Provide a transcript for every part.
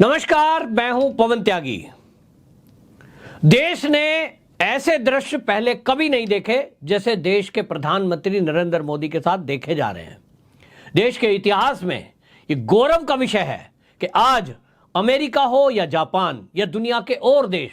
नमस्कार, मैं हूं पवन त्यागी। देश ने ऐसे दृश्य पहले कभी नहीं देखे जैसे देश के प्रधानमंत्री नरेंद्र मोदी के साथ देखे जा रहे हैं। देश के इतिहास में ये गौरव का विषय है कि आज अमेरिका हो या जापान या दुनिया के और देश,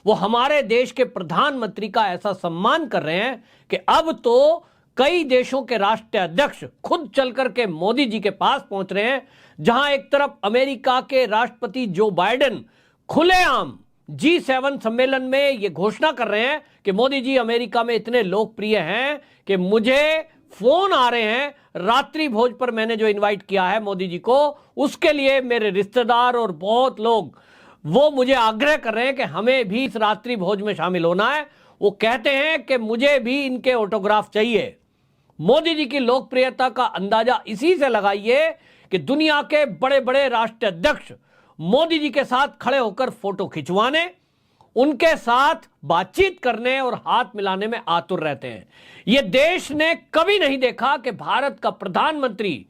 वो हमारे देश के प्रधानमंत्री का ऐसा सम्मान कर रहे हैं कि अब तो कई देशों के राष्ट्रीय अध्यक्ष खुद चलकर के मोदी जी के पास पहुंच रहे हैं। जहां एक तरफ अमेरिका के राष्ट्रपति जो बाइडेन खुलेआम G7 सम्मेलन में यह घोषणा कर रहे हैं कि मोदी जी अमेरिका में इतने लोकप्रिय हैं कि मुझे फोन आ रहे हैं, रात्रि भोज पर मैंने जो इनवाइट किया है मोदी जी को, उसके लिए मेरे रिश्तेदार और बहुत लोग वो मुझे आग्रह कर रहे हैं कि हमें भी इस रात्रि भोज में शामिल होना है। वो कहते हैं कि मुझे भी इनके ऑटोग्राफ चाहिए। मोदी जी की लोकप्रियता का अंदाजा इसी से लगाइए कि दुनिया के बड़े बड़े राष्ट्रीय अध्यक्ष मोदी जी के साथ खड़े होकर फोटो खिंचवाने, उनके साथ बातचीत करने और हाथ मिलाने में आतुर रहते हैं। यह देश ने कभी नहीं देखा कि भारत का प्रधानमंत्री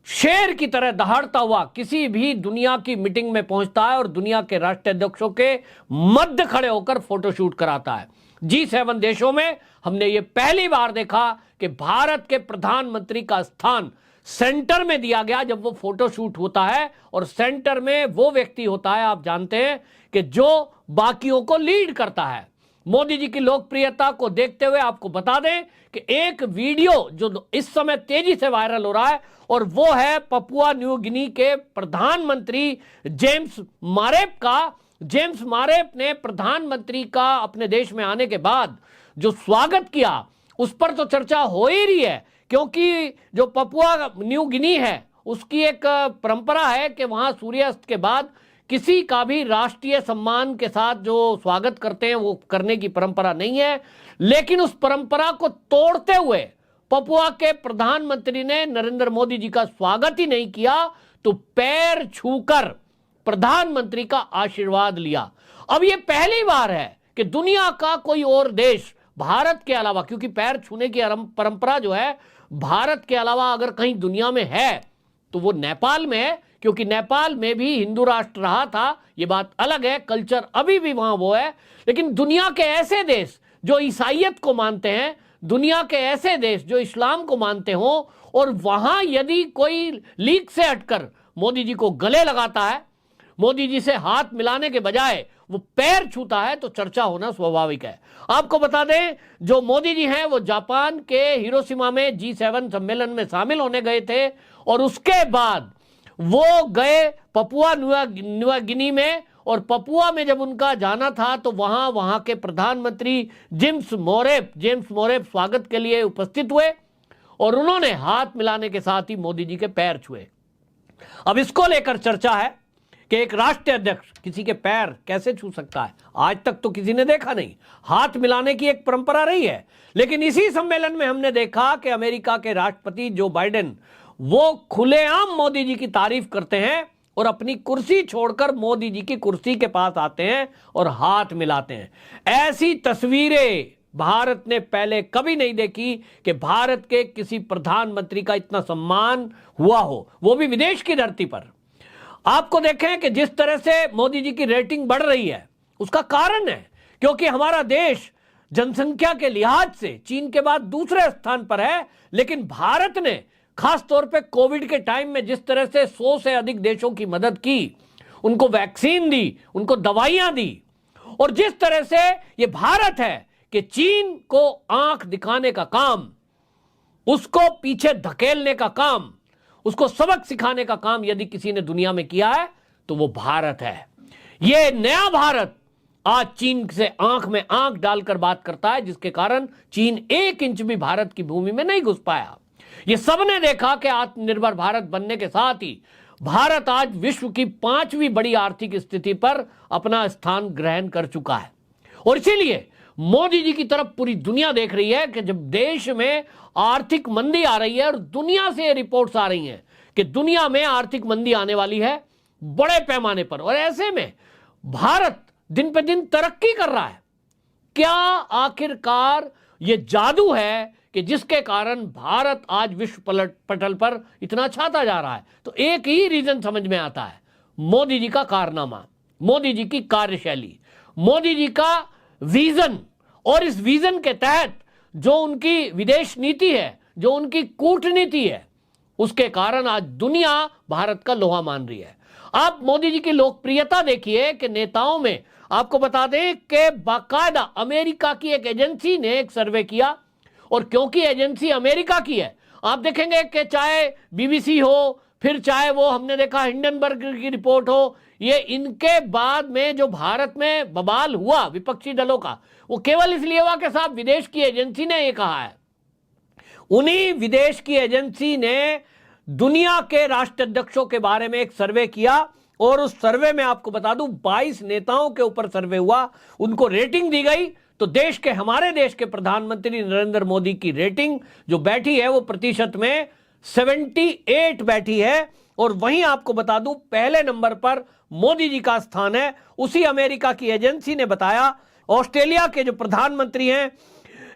शेर की तरह दहाड़ता हुआ किसी भी दुनिया की मीटिंग में पहुंचता है और दुनिया के राष्ट्रीय अध्यक्षों के मध्य खड़े होकर फोटोशूट कराता है। G7 देशों में हमने ये पहली बार देखा कि भारत के प्रधानमंत्री का स्थान सेंटर में दिया गया जब वो फोटोशूट होता है, और सेंटर में वो व्यक्ति होता है, आप जानते हैं, कि जो बाकियों को लीड करता है। मोदी जी की लोकप्रियता को देखते हुए आपको बता दें कि एक वीडियो जो इस समय तेजी से वायरल हो रहा है, और वो है पपुआ न्यू गिनी के प्रधानमंत्री जेम्स मारेप का। जेम्स मारेप ने प्रधानमंत्री का अपने देश में आने के बाद जो स्वागत किया, उस पर तो चर्चा हो ही रही है, क्योंकि जो पपुआ न्यू गिनी है उसकी एक परंपरा है कि वहां सूर्यास्त के बाद किसी का भी राष्ट्रीय सम्मान के साथ जो स्वागत करते हैं वो करने की परंपरा नहीं है। लेकिन उस परंपरा को तोड़ते हुए पपुआ के प्रधानमंत्री ने नरेंद्र मोदी जी का स्वागत ही नहीं किया, तो पैर छूकर प्रधानमंत्री का आशीर्वाद लिया। अब यह पहली बार है कि दुनिया का कोई और देश भारत के अलावा, क्योंकि पैर छूने की परंपरा जो है भारत के अलावा अगर कहीं दुनिया में है तो वो नेपाल में है, क्योंकि नेपाल में भी हिंदू राष्ट्र रहा था, ये बात अलग है, कल्चर अभी भी वहां वो है। लेकिन दुनिया के ऐसे देश जो ईसाइयत को मानते हैं, दुनिया के ऐसे देश जो इस्लाम को मानते हो, और वहां यदि कोई लीक से हटकर मोदी जी को गले लगाता है, मोदी जी से हाथ मिलाने के बजाय वो पैर छूता है, तो चर्चा होना स्वाभाविक है। आपको बता दें, जो मोदी जी हैं वो जापान के हिरोशिमा में G7 सम्मेलन में शामिल होने गए थे, और उसके बाद वो गए पपुआ न्यू गिनी में, और पपुआ में जब उनका जाना था तो वहां के प्रधानमंत्री जेम्स मोरेप स्वागत के लिए उपस्थित हुए, और उन्होंने हाथ मिलाने के साथ ही मोदी जी के पैर छुए। अब इसको लेकर चर्चा है कि एक राष्ट्रीय अध्यक्ष किसी के पैर कैसे छू सकता है। आज तक तो किसी ने देखा नहीं। हाथ मिलाने की एक परंपरा रही है, लेकिन इसी सम्मेलन में हमने देखा कि अमेरिका के राष्ट्रपति जो बाइडेन वो खुलेआम मोदी जी की तारीफ करते हैं और अपनी कुर्सी छोड़कर मोदी जी की कुर्सी के पास आते हैं और हाथ मिलाते हैं। ऐसी तस्वीरें भारत ने पहले कभी नहीं देखी कि भारत के किसी प्रधानमंत्री का इतना सम्मान हुआ हो, वो भी विदेश की धरती पर। आपको देखें कि जिस तरह से मोदी जी की रेटिंग बढ़ रही है, उसका कारण है क्योंकि हमारा देश जनसंख्या के लिहाज से चीन के बाद दूसरे स्थान पर है, लेकिन भारत ने खास तौर पे कोविड के टाइम में जिस तरह से 100 से अधिक देशों की मदद की, उनको वैक्सीन दी, उनको दवाइयां दी, और जिस तरह से ये भारत है कि चीन को आंख दिखाने का काम, उसको पीछे धकेलने का काम, उसको सबक सिखाने का काम यदि किसी ने दुनिया में किया है तो वो भारत है। ये नया भारत आज चीन से आंख में आंख डालकर बात करता है, जिसके कारण चीन 1 इंच भी भारत की भूमि में नहीं घुस पाया। ये सबने देखा कि आत्मनिर्भर भारत बनने के साथ ही भारत आज विश्व की 5वीं बड़ी आर्थिक स्थिति पर अपना स्थान ग्रहण कर चुका है। और इसीलिए मोदी जी की तरफ पूरी दुनिया देख रही है कि जब देश में आर्थिक मंदी आ रही है, और दुनिया से रिपोर्ट्स आ रही हैं कि दुनिया में आर्थिक मंदी आने वाली है बड़े पैमाने पर, और ऐसे में भारत दिन पे दिन तरक्की कर रहा है। क्या आखिरकार ये जादू है कि जिसके कारण भारत आज विश्व पटल पर इतना छाता जा रहा है? तो एक ही रीजन समझ में आता है, मोदी जी का कारनामा, मोदी जी की कार्यशैली, मोदी जी का विजन, और इस विजन के तहत जो उनकी विदेश नीति है, जो उनकी कूटनीति है, उसके कारण आज दुनिया भारत का लोहा मान रही है। आप मोदी जी की लोकप्रियता देखिए कि नेताओं में, आपको बता दें कि बाकायदा अमेरिका की एक एजेंसी ने एक सर्वे किया, और क्योंकि एजेंसी अमेरिका की है, आप देखेंगे कि चाहे बीबीसी हो, फिर चाहे वो हमने देखा हिंडनबर्ग की रिपोर्ट हो, ये इनके बाद में जो भारत में बवाल हुआ विपक्षी दलों का, वो केवल इसलिए हुआ कि साहब विदेश की एजेंसी ने ये कहा है। उन्हीं विदेश की एजेंसी ने दुनिया के राष्ट्राध्यक्षों के बारे में एक सर्वे किया, और उस सर्वे में आपको बता दूं 22 नेताओं के ऊपर सर्वे हुआ, उनको रेटिंग दी गई। तो देश के, हमारे देश के प्रधानमंत्री नरेंद्र मोदी की रेटिंग जो बैठी है वो प्रतिशत में 78 बैठी है। और वहीं आपको बता दूं पहले नंबर पर मोदी जी का स्थान है। उसी अमेरिका की एजेंसी ने बताया, ऑस्ट्रेलिया के जो प्रधानमंत्री हैं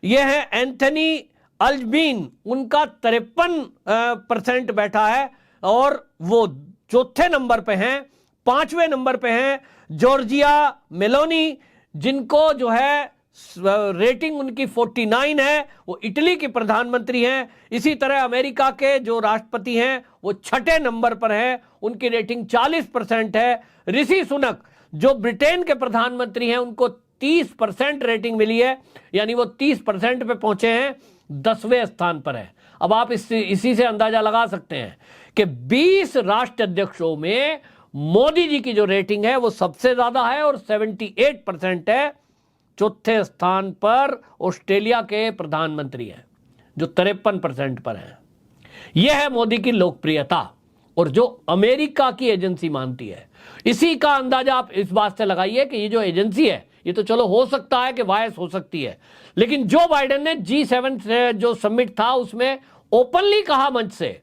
ये हैं एंथनी अल्बनीज़, उनका 53% बैठा है, और वो चौथे नंबर पे हैं। 5वें नंबर पे हैं जॉर्जिया मेलोनी, जिनको जो है रेटिंग उनकी 49 है, वो इटली की प्रधानमंत्री हैं। इसी तरह अमेरिका के जो राष्ट्रपति हैं वो 6ठे नंबर पर हैं, उनकी रेटिंग 40% है। ऋषि सुनक जो ब्रिटेन के प्रधानमंत्री हैं, उनको 30% रेटिंग मिली है, यानी वो 30% पे पहुंचे हैं, 10वें स्थान पर है। अब आप इसी से अंदाजा लगा सकते हैं कि 20 राष्ट्राध्यक्षों में मोदी जी की जो रेटिंग है वो सबसे ज्यादा है, और 78% है। चौथे स्थान पर ऑस्ट्रेलिया के प्रधानमंत्री हैं जो 53% पर हैं। यह है मोदी की लोकप्रियता, और जो अमेरिका की एजेंसी मानती है। इसी का अंदाजा आप इस बात से लगाइए कि ये जो एजेंसी है, ये तो चलो हो सकता है कि वायस हो सकती है, लेकिन जो बाइडेन ने G7 जो समिट था उसमें ओपनली कहा मंच से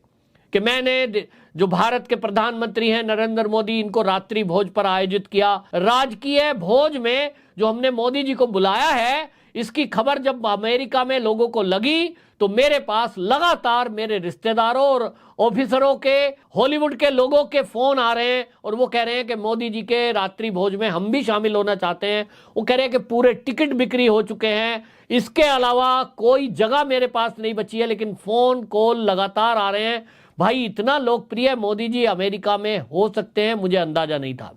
कि मैंने, जो भारत के प्रधानमंत्री हैं नरेंद्र मोदी, इनको रात्रि भोज पर आयोजित किया। राजकीय भोज में जो हमने मोदी जी को बुलाया है, इसकी खबर जब अमेरिका में लोगों को लगी तो मेरे पास लगातार मेरे रिश्तेदारों और ऑफिसरों के, हॉलीवुड के लोगों के फोन आ रहे हैं, और वो कह रहे हैं कि मोदी जी के रात्रि भोज में हम भी शामिल होना चाहते हैं। वो कह रहे हैं कि पूरे टिकट बिक्री हो चुके हैं, इसके अलावा कोई जगह मेरे पास नहीं बची है, लेकिन फोन कॉल लगातार आ रहे हैं। भाई इतना लोकप्रिय मोदी जी अमेरिका में हो सकते हैं, मुझे अंदाजा नहीं था।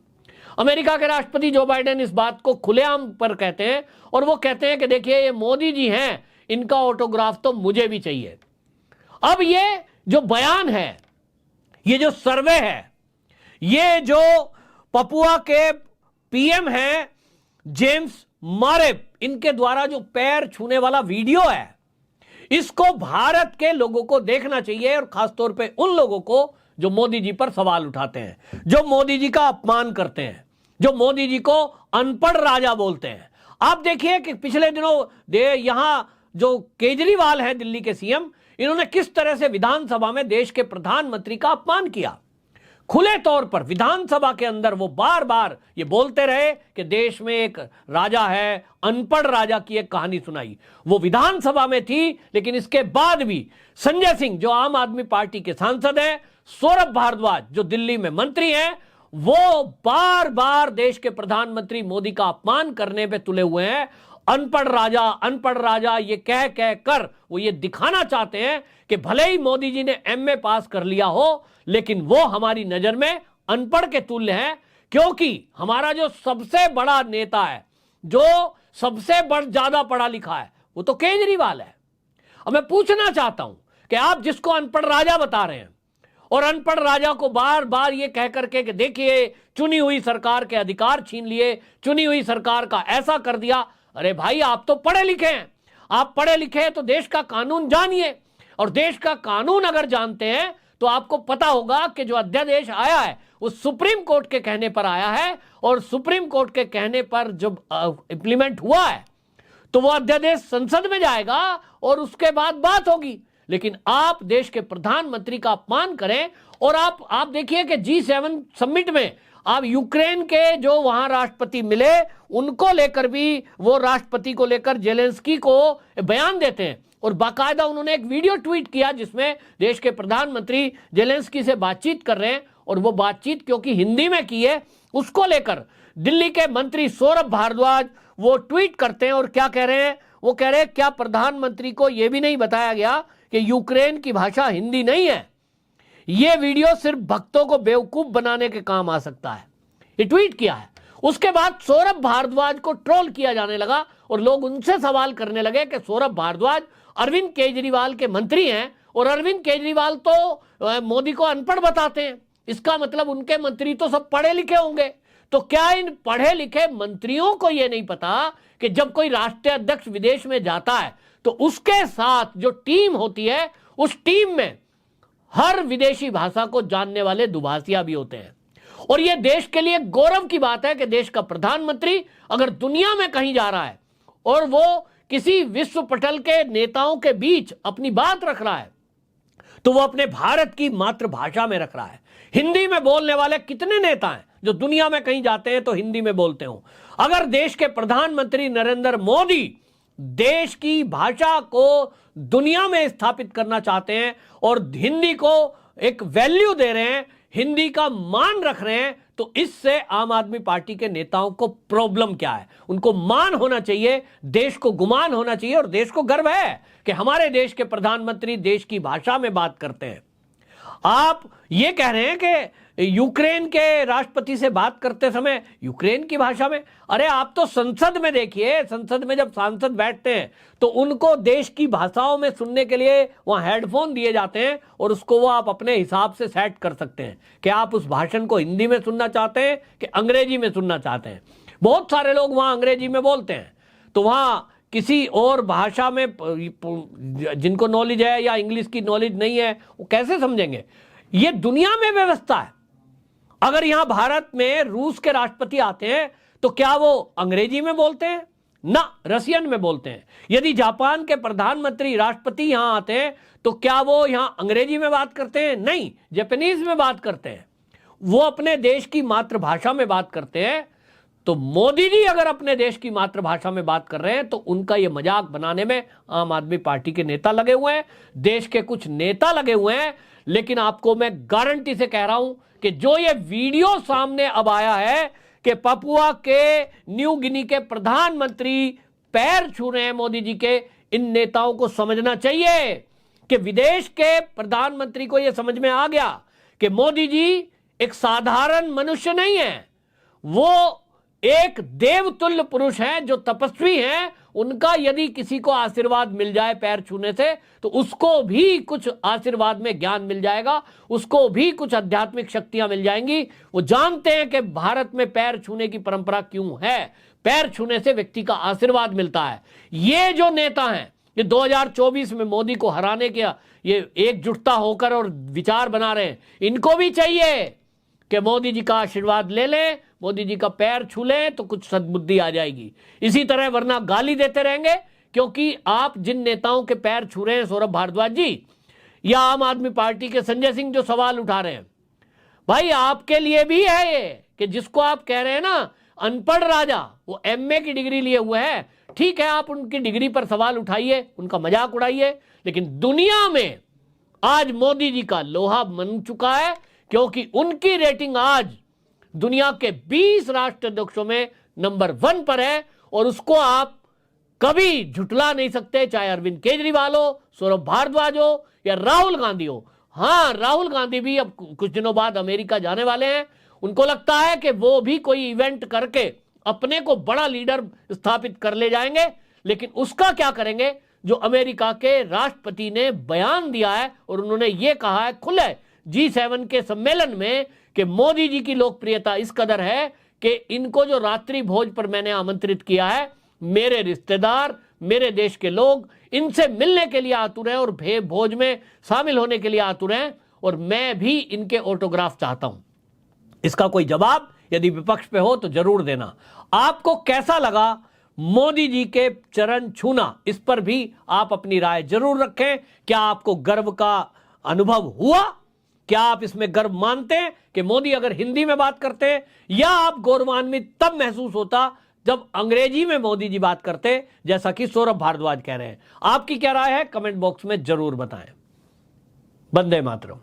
अमेरिका के राष्ट्रपति जो बाइडेन इस बात को खुलेआम पर कहते हैं, और वो कहते हैं कि देखिए ये मोदी जी हैं, इनका ऑटोग्राफ तो मुझे भी चाहिए। अब ये जो बयान है, ये जो सर्वे है, ये जो पपुआ के पीएम हैं जेम्स मारेप, इनके द्वारा जो पैर छूने वाला वीडियो है, इसको भारत के लोगों को देखना चाहिए, और खासतौर पे उन लोगों को जो मोदी जी पर सवाल उठाते हैं, जो मोदी जी का अपमान करते हैं, जो मोदी जी को अनपढ़ राजा बोलते हैं। आप देखिए कि पिछले दिनों यहां जो केजरीवाल है दिल्ली के सीएम, इन्होंने किस तरह से विधानसभा में देश के प्रधानमंत्री का अपमान किया। खुले तौर पर विधानसभा के अंदर वो बार बार ये बोलते रहे कि देश में एक राजा है, अनपढ़ राजा की एक कहानी सुनाई। वो विधानसभा में थी, लेकिन इसके बाद भी संजय सिंह जो आम आदमी पार्टी के सांसद हैं, सौरभ भारद्वाज जो दिल्ली में मंत्री हैं, वो बार बार देश के प्रधानमंत्री मोदी का अपमान करने पे तुले हुए हैं। अनपढ़ राजा ये कह कर वो ये दिखाना चाहते हैं कि भले ही मोदी जी ने एमए पास कर लिया हो, लेकिन वो हमारी नजर में अनपढ़ के तुल्य हैं, क्योंकि हमारा जो सबसे बड़ा नेता है, जो सबसे ज्यादा पढ़ा लिखा है, वो तो केजरीवाल है। अब मैं पूछना चाहता हूं कि आप जिसको अनपढ़ राजा बता रहे हैं, और अनपढ़ राजा को बार बार ये कह करके कि देखिए चुनी हुई सरकार के अधिकार छीन लिए, चुनी हुई सरकार का ऐसा कर दिया। अरे भाई आप तो पढ़े लिखे हैं, आप पढ़े लिखे हैं तो देश का कानून जानिए, और देश का कानून अगर जानते हैं तो आपको पता होगा कि जो अध्यादेश आया है वो सुप्रीम कोर्ट के कहने पर आया है, और सुप्रीम कोर्ट के कहने पर जब इंप्लीमेंट हुआ है तो वो अध्यादेश संसद में जाएगा और उसके बाद बात होगी। लेकिन आप देश के प्रधानमंत्री का अपमान करें, और आप देखिए कि G7 समिट में आप यूक्रेन के जो वहां राष्ट्रपति मिले, उनको लेकर भी वो राष्ट्रपति को लेकर जेलेंस्की को बयान देते हैं, और बाकायदा उन्होंने एक वीडियो ट्वीट किया जिसमें देश के प्रधानमंत्री जेलेंस्की से बातचीत कर रहे हैं, और वो बातचीत क्योंकि हिंदी में की है, उसको लेकर दिल्ली के मंत्री सौरभ भारद्वाज वो ट्वीट करते हैं और क्या कह रहे हैं? वो कह रहे हैं क्या प्रधानमंत्री को यह भी नहीं बताया गया कि यूक्रेन की भाषा हिंदी नहीं है? यह वीडियो सिर्फ भक्तों को बेवकूफ बनाने के काम आ सकता है। ये ट्वीट किया है। उसके बाद सौरभ भारद्वाज को ट्रोल किया जाने लगा और लोग उनसे सवाल करने लगे कि सौरभ भारद्वाज अरविंद केजरीवाल के मंत्री हैं और अरविंद केजरीवाल तो मोदी को अनपढ़ बताते हैं, इसका मतलब उनके मंत्री तो सब पढ़े लिखे होंगे। तो क्या इन पढ़े लिखे मंत्रियों को यह नहीं पता कि जब कोई राष्ट्रीय अध्यक्ष विदेश में जाता है तो उसके साथ जो टीम होती है, उस टीम में हर विदेशी भाषा को जानने वाले दुभाषिया भी होते हैं। और यह देश के लिए गौरव की बात है कि देश का प्रधानमंत्री अगर दुनिया में कहीं जा रहा है और वो किसी विश्व पटल के नेताओं के बीच अपनी बात रख रहा है तो वो अपने भारत की मातृभाषा में रख रहा है। हिंदी में बोलने वाले कितने नेता हैं जो दुनिया में कहीं जाते हैं तो हिंदी में बोलते हो? अगर देश के प्रधानमंत्री नरेंद्र मोदी देश की भाषा को दुनिया में स्थापित करना चाहते हैं और हिंदी को एक वैल्यू दे रहे हैं, हिंदी का मान रख रहे हैं, तो इससे आम आदमी पार्टी के नेताओं को प्रॉब्लम क्या है? उनको मान होना चाहिए, देश को गुमान होना चाहिए और देश को गर्व है कि हमारे देश के प्रधानमंत्री देश की भाषा में बात करते हैं। आप ये कह रहे हैं कि यूक्रेन के राष्ट्रपति से बात करते समय यूक्रेन की भाषा में? अरे आप तो संसद में देखिए, संसद में जब सांसद बैठते हैं तो उनको देश की भाषाओं में सुनने के लिए वहां हेडफोन दिए जाते हैं और उसको वो आप अपने हिसाब से सेट कर सकते हैं कि आप उस भाषण को हिंदी में सुनना चाहते हैं कि अंग्रेजी में सुनना चाहते हैं। बहुत सारे लोग वहां अंग्रेजी में बोलते हैं, तो वहां किसी और भाषा में जिनको नॉलेज है या इंग्लिश की नॉलेज नहीं है वो कैसे समझेंगे? ये दुनिया में व्यवस्था है। अगर यहां भारत में रूस के राष्ट्रपति आते हैं तो क्या वो अंग्रेजी में बोलते हैं? ना, रशियन में बोलते हैं। यदि जापान के प्रधानमंत्री राष्ट्रपति यहां आते हैं तो क्या वो यहां अंग्रेजी में बात करते हैं? नहीं, जापानीज में बात करते हैं। वो अपने देश की मातृभाषा में बात करते हैं। तो मोदी जी अगर अपने देश की मातृभाषा में बात कर रहे हैं तो उनका यह मजाक बनाने में आम आदमी पार्टी के नेता लगे हुए हैं, देश के कुछ नेता लगे हुए हैं। लेकिन आपको मैं गारंटी से कह रहा हूं कि जो ये वीडियो सामने अब आया है कि पपुआ के न्यू गिनी के प्रधानमंत्री पैर छू रहे हैं मोदी जी के, इन नेताओं को समझना चाहिए कि विदेश के प्रधानमंत्री को यह समझ में आ गया कि मोदी जी एक साधारण मनुष्य नहीं है, वो एक देवतुल्य पुरुष हैं जो तपस्वी हैं। उनका यदि किसी को आशीर्वाद मिल जाए पैर छूने से तो उसको भी कुछ आशीर्वाद में ज्ञान मिल जाएगा, उसको भी कुछ आध्यात्मिक शक्तियां मिल जाएंगी। वो जानते हैं कि भारत में पैर छूने की परंपरा क्यों है, पैर छूने से व्यक्ति का आशीर्वाद मिलता है। ये जो नेता हैं ये 2024 में मोदी को हराने के ये एकजुटता होकर और विचार बना रहे हैं, इनको भी चाहिए कि मोदी जी का आशीर्वाद ले लें, मोदी जी का पैर छू लें तो कुछ सद्बुद्धि आ जाएगी। इसी तरह वरना गाली देते रहेंगे, क्योंकि आप जिन नेताओं के पैर छू रहे हैं, सौरभ भारद्वाज जी या आम आदमी पार्टी के संजय सिंह जो सवाल उठा रहे हैं, भाई आपके लिए भी है ये कि जिसको आप कह रहे हैं ना अनपढ़ राजा, वो एमए की डिग्री लिए हुए हैं। ठीक है, आप उनकी डिग्री पर सवाल उठाइए, उनका मजाक उड़ाइए, लेकिन दुनिया में आज मोदी जी का लोहा बन चुका है, क्योंकि उनकी रेटिंग आज दुनिया के 20 राष्ट्राध्यक्षों में नंबर 1 पर है और उसको आप कभी झुटला नहीं सकते, चाहे अरविंद केजरीवाल हो, सौरभ भारद्वाज हो या राहुल गांधी हो। हां, राहुल गांधी भी अब कुछ दिनों बाद अमेरिका जाने वाले हैं। उनको लगता है कि वो भी कोई इवेंट करके अपने को बड़ा लीडर स्थापित कर ले जाएंगे, लेकिन उसका क्या करेंगे? जो अमेरिका के राष्ट्रपति ने बयान दिया है और उन्होंने ये कहा है खुले G7 के सम्मेलन में कि मोदी जी की लोकप्रियता इस कदर है कि इनको जो रात्रि भोज पर मैंने आमंत्रित किया है, मेरे रिश्तेदार, मेरे देश के लोग इनसे मिलने के लिए आतुर हैं और भोज में शामिल होने के लिए आतुर हैं और मैं भी इनके ऑटोग्राफ चाहता हूं। इसका कोई जवाब यदि विपक्ष पे हो तो जरूर देना। आपको कैसा लगा मोदी जी के चरण छूना, इस पर भी आप अपनी राय जरूर रखें। क्या आपको गर्व का अनुभव हुआ? क्या आप इसमें गर्व मानते हैं कि मोदी अगर हिंदी में बात करते हैं, या आप गौरवान्वित तब महसूस होता जब अंग्रेजी में मोदी जी बात करते, जैसा कि सौरभ भारद्वाज कह रहे हैं? आपकी क्या राय है कमेंट बॉक्स में जरूर बताएं। वंदे मातरम।